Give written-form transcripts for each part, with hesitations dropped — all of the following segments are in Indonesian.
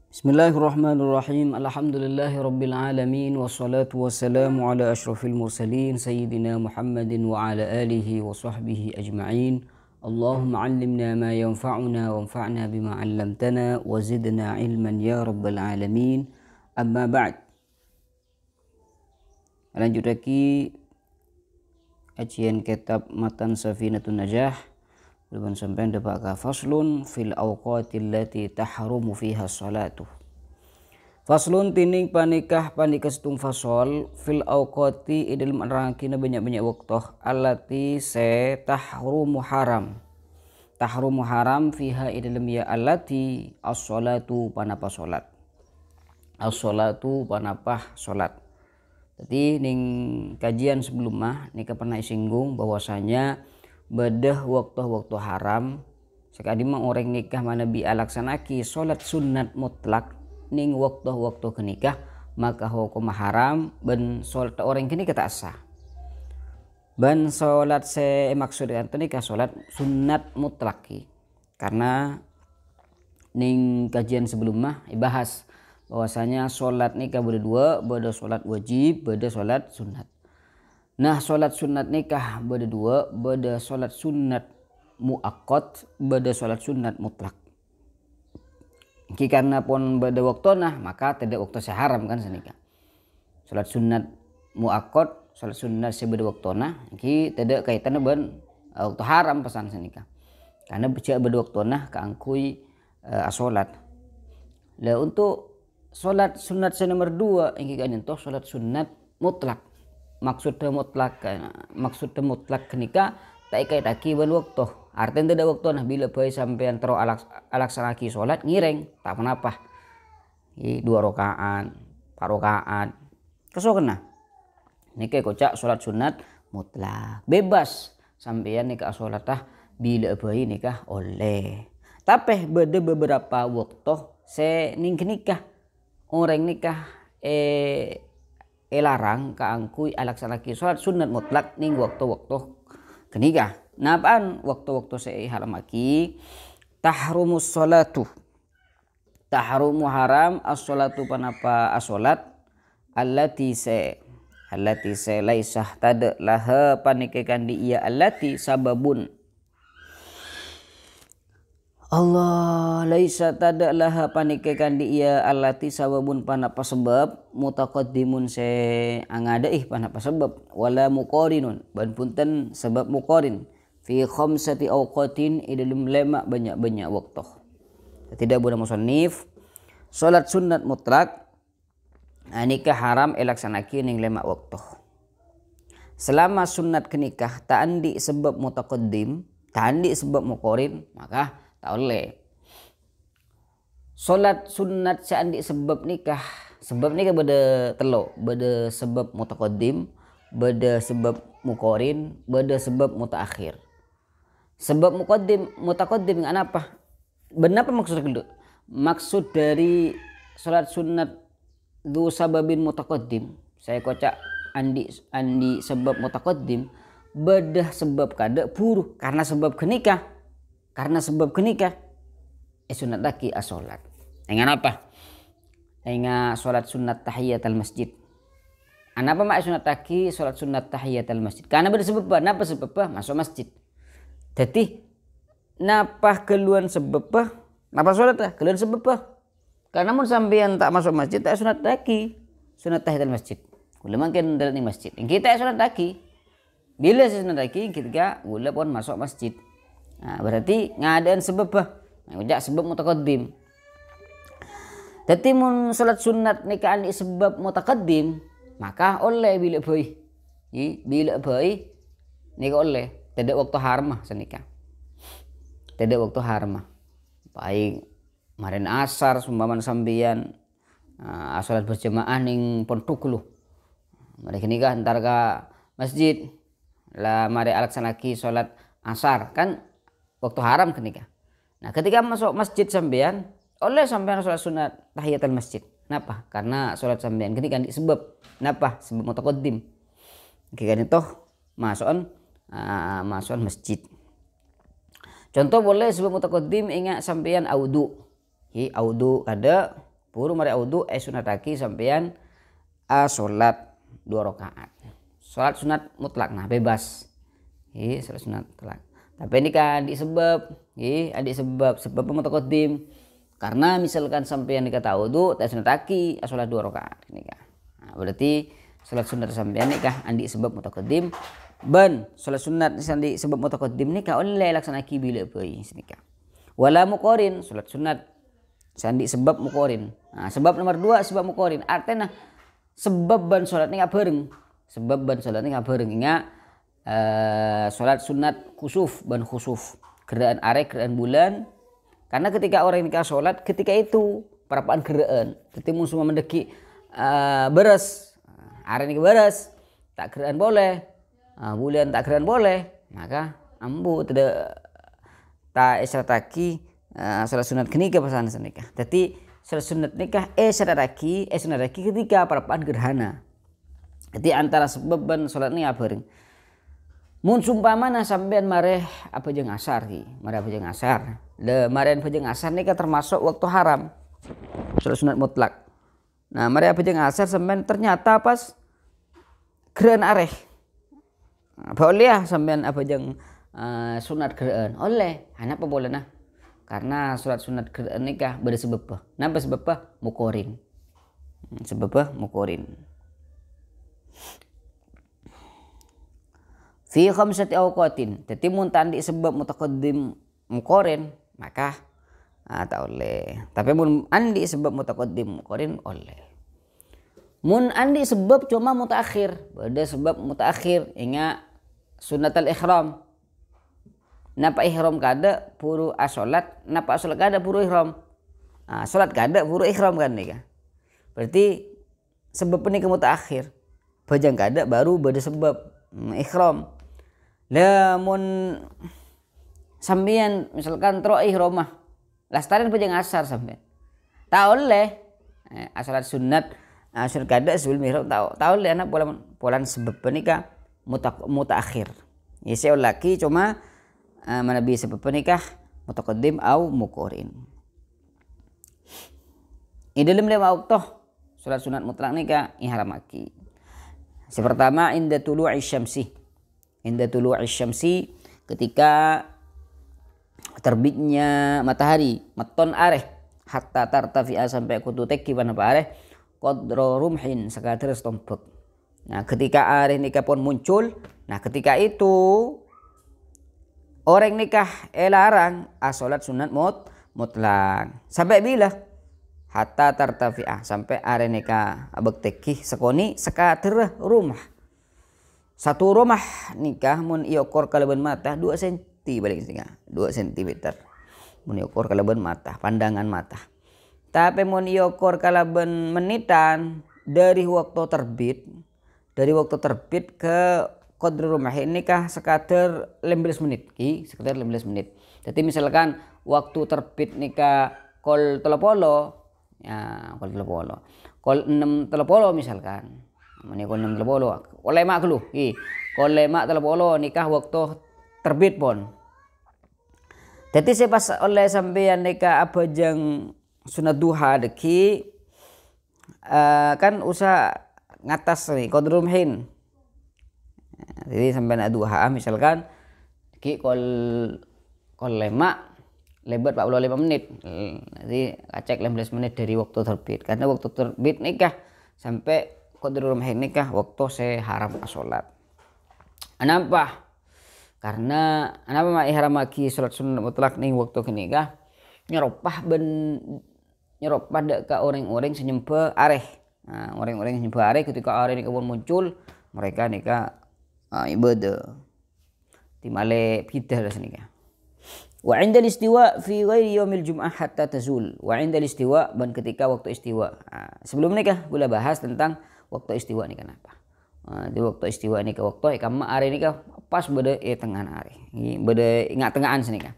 Bismillahirrahmanirrahim. Alhamdulillahirabbil alamin wassalatu wassalamu ala asyrafil mursalin sayyidina Muhammadin wa ala alihi wa sahbihi ajma'in. Allahumma 'allimna ma yanfa'una wanfa'na bima 'allamtana wa zidna ilman ya rabbal alamin. Amma ba'd. Lanjut lagi kajian kitab Matan Safinatun Najah. Belum sampai dapat ka faslun fil awqatil lati tahrumu fiha salatu. Faslun tining panikah setung fasol fil awqati idil merangkina banyak-banyak waktu allati se tahrumu haram. Tahrumu haram fiha idil ya allati as-salatu panapa salat. As-salatu panapa salat. Jadi ning kajian sebelumnya nika pernah singgung bahwasanya bedah waktu-waktu haram sekali mah orang nikah mana bi alaksanaki solat sunat mutlak ning waktu-waktu kenikah maka hukum haram ben solat orang kenikah tak sah ben solat se maksudkan nikah solat sunat mutlaki karena ning kajian sebelumnya dibahas bahwasanya solat nikah beda solat wajib beda solat sunat. Nah solat sunat nikah beda dua, beda solat sunat muakkad, beda solat sunat mutlak. Karena pun beda waktu nah maka tidak waktu seharam kan senikah. Solat sunat muakkad, solat sunat sebeda waktu nah, tidak kaitannya ben waktu haram pesan senikah. Karena beda waktu nah keangkui solat. Lah untuk solat sunat nomor 2 yang kan itu solat sunat mutlak. Maksudnya mutlak kenika tak ikai taki ben waktu artinya tidak waktu nah bila bayi sampean tero alaksanaki sholat ngireng tak kenapa 2 rakaat 4 rakaat kesok kena nika kocak sholat sunat mutlak bebas sampean nikah sholat tah bila bayi nikah oleh tapi beda beberapa waktu se ning nikah orang nikah larang kaangkui alaksanaki sholat sunat mutlak ning waktu-waktu kenikah. Nah apaan waktu-waktu saya haramaki tahrumus sholatu tahrumu haram as-sholatu panapa as-sholat allati se laisah tada laha panikekan di iya allati sababun Allah laisa tada laha panikekan di iya allati sababun panapa sebab mutaqaddimun se angada panapa sebab wala muqarinun ban punten sebab muqarin fi khamsati awqatin idalum lema banyak-banyak waktu. Tidak boleh musannif salat sunat mutlak nikah haram elaksanaki ning lema waktu. Selama sunat kenikah ta'andi sebab mutaqaddim, ta'andi sebab muqarin maka tak oleh. Solat sunat seandi sebab nikah beda telo, beda sebab mutaqaddim, beda sebab muqarin, beda sebab mutaakhir. Sebab mutaqaddim apa? Benar apa maksud dulu? Maksud dari solat sunat du sababin mutaqaddim. Saya kocak andi sebab mutaqaddim, beda sebab kada puru karena sebab kenikah. Karena sebab kenikah sunat laki as-sholat. Dengan apa? Dengan sholat sunat tahiyatul masjid. Kenapa mak sunat laki sholat sunat tahiyatul masjid? Karena beda sebab apa? Napa sebab apa? Masuk masjid. Jadi napa keluhan sebab apa? Napa sholat lah? Keluhan sebab apa? Karena mun sampean tak masuk masjid tak sunat laki sunat tahiyatul masjid. Gula makin dalam masjid. Yang kita sunat laki. Bila sunat laki kita gula pun masuk masjid. Nah, berarti ngadaan sebab apa? Udah sebab mutaqaddim. Jadi mun salat sunat nikah ani sebab mutaqaddim, maka oleh bila bayi. Bila bayi nikah oleh. Tidak waktu haram senikah. Tidak waktu haram. Baik marin asar sumbaman sambian salat berjamaah ning pontukulu. Mari nikah antar ka masjid. Lah mari alaksanaki salat asar kan waktu haram kenikah. Nah ketika masuk masjid sampean oleh sampean sholat sunat tahiyatul masjid. Kenapa? Karena sholat sampean kenikah sebab. Kenapa? Sebab mutaqaddim. Ketika itu masuk masjid. Contoh boleh sebab mutaqaddim ingat sampean audu. Audu kada puru mari audu sunataki sampean salat 2 rakaat. Salat sunat mutlak nah bebas. Salat sunat mutlak. Tapi ini kan sebab sebab mutaqaddim. Karena misalkan sampean nikah audu sunataki salat 2 rakaat nikah. Nah, berarti salat sunat sampean nikah andi sebab mutaqaddim. Ban salat sunat sandi sebab mutaqaddim nikah oleh laksanaki bila bayi nikah. Wala muqorin salat sunat sandi sebab muqorin. Nah, sebab nomor 2 sebab muqorin. Artinya sebab ban salat nikah bareng. Sebab ban salat nikah bareng ingat salat sunat khusuf ban khusuf. Geraan arek geraan bulan. Karena ketika orang nikah salat ketika itu perapaan geraan. Jadi mun semua mendeki beres. Arek nikah beres tak geraan boleh. Bulan tak geraan boleh. Maka ambu tidak ta esrataki salat sunat kenika pasangan nikah. Jadi salat sunat nikah esrataki ketika perapaan gerhana. Jadi antara sebab ban salat nikah bareng. Mun sumpamana sampean mareh apa jeung asar ki, mareh apa jeung asar. Le maren apa jeung asar nikah termasuk waktu haram. Salat sunat mutlak. Nah, mareh apa jeung asar sampean ternyata pas gerhan areh. Boleh sampean apa jeung sunat geraan oleh apa boleh nah karena surat sunat geraan nikah beda sebab napa sebab mukorin sebab mukorin fi khamsati awqatin. Jadi mun tandi sebab mutaqaddim mukorin maka tak oleh. Tapi mun andi sebab mutaqaddim mukorin oleh. Mun andi sebab cuma mutaakhir beda sebab mutaakhir ingat sunatul ihram. Napa ihram kada puru asolat, napa asolat kada puru ihram. Salat kada puru ihram kan nih. Berarti sebab ini mutaakhir. Bajang kada baru beda sebab ihram. Lamun sampean misalkan tro ihram mah. Lastaran bajang asar sampean. Ta oleh asalat sunat asar kada sebelum ihram ta oleh anak polan sebab nikah mutaakhir. Ya saya laki cuma mana bisa sebab nikah mutaqaddim au muqorin. Ini dalam 5 waktu salat sunat mutlak nikah ihramaki. Pertama inda tulu'i syamsi. Inda tulu'i syamsi ketika terbitnya matahari, maton areh hatta tartafi'a sampai kutu teki wana areh qadra rumhin sekadar setompek. Nah, ketika areh nikah pun muncul, nah ketika itu orang nikah larang salat sunat mutlak. Sampai bila? Hatta tartafi'ah sampai are nikah abek tekih sekoni sekater rumah. Satu rumah nikah mun iokor kalaban mata 2 cm balik setengah 2 cm. Mun iokor kalaban mata pandangan mata. Tapi mun iokor kalaban menitan dari waktu terbit ke qadr rumah nikah sekadar 15 menit sekitar 15 menit. Jadi misalkan waktu terbit nikah kol telepolo ya kol telepolo kol 6 telepolo misalkan ini kol 6 telepolo oleh mak lu kol lemak telepolo nikah waktu terbit pon. Jadi saya pas oleh sampean nikah apa jang sunat duha deki kan usah ngatas nih qadr rumhin. Jadi sampai nak duha misalkan ki kol lemak lebat 45 menit. Jadi acek 15 menit dari waktu terbit. Karena waktu terbit nikah sampai qadr rumhin nikah waktu saya haram salat. Kenapa? Karena kenapa mak ihramaki salat sunat mutlak ning waktu nikah nyeropah dek ka orang-orang senyempe areh. Nah, orang-orang senyempe areh ketika areh nikah pun muncul mereka nikah ibadah timale pidah nikah. Wa 'inda al-istiwa fi ghairi yaumil jum'ah hatta tazul. Wa 'inda al-istiwa dan ketika waktu istiwa. Sebelum nikah gula bahas tentang waktu istiwa nikah apa. Di waktu istiwa nikah waktu ikam are nikah pas beda tengah are. Beda ingat tengahan nikah.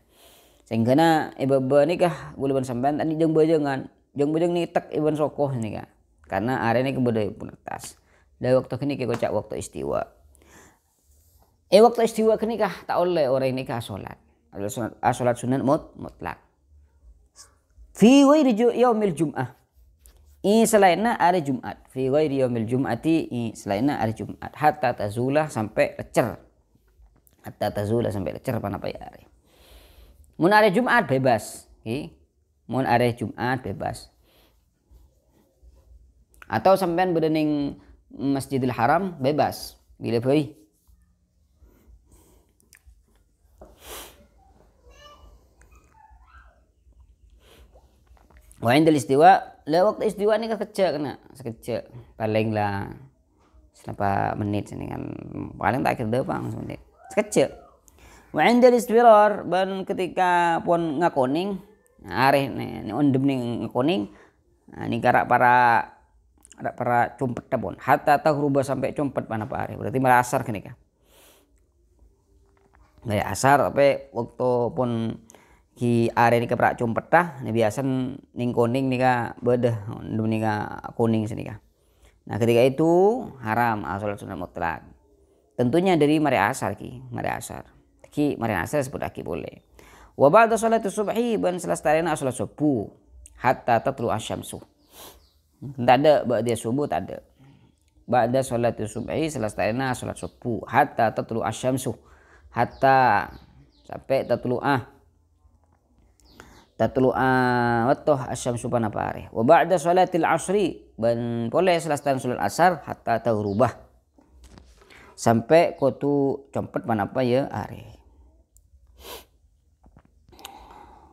Sehingga na ibaba nikah gula ban sampean tadi jeung bajengan, jeung bajeng nitek iban sokoh nikah. Karena are nikah beda punetas. Dari waktu nikah kocak waktu istiwa. Waktu istiwa nikah tak oleh orang nikah salat. Salat sunat mutlak. Fi ghairi yaumil jum'ah. selainna hari Jumat, fi ghairi yaumil jum'ati, selainna hari Jumat, hatta tazulah sampai lecer, hatta tazulah sampai lecer panapa hari. Mun hari Jumat bebas, mun hari Jumat bebas. Atau sampean bedening Masjidil Haram bebas, bila bayi. Wa indal istiwa, la waktu istiwa ni sekejap kena, sekejap paling lah selapa menit sini kan, paling tak kira bang menit, sekejap. Wa indal istirar, ban ketika pun ngakoning, areh ni ondem ni ngakoning, ni karak para cumpet pun, hatta rubah sampai cumpet mana pak areh, berarti malah asar kini kan. Dari asar tapi waktu pun ki are ni kaprak cumpet dah ni biasa ning kuning ni ka bedah ndum ni ka kuning sini ka. Nah ketika itu haram salat sunat mutlak. Tentunya dari mari asar ki mari asar sebut aki boleh. Wa ba'da salati subhi ban selestarena salat subuh hatta tatlu asyamsu. Tak ada ba'da subuh, tak ada. Ba'da salati subhi selestarena salat subuh hatta tatlu asyamsu, hatta sampai watoh asyamsu panapa areh. Wa ba'da salatil asri ban boleh selesai salat asar hatta tahrubah sampai kotu compet panapa ya areh.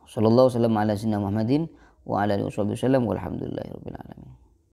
Sallallahu alaihi wasallam ala sayyidina Muhammadin wa ala alihi wasallam walhamdulillahirabbil alamin.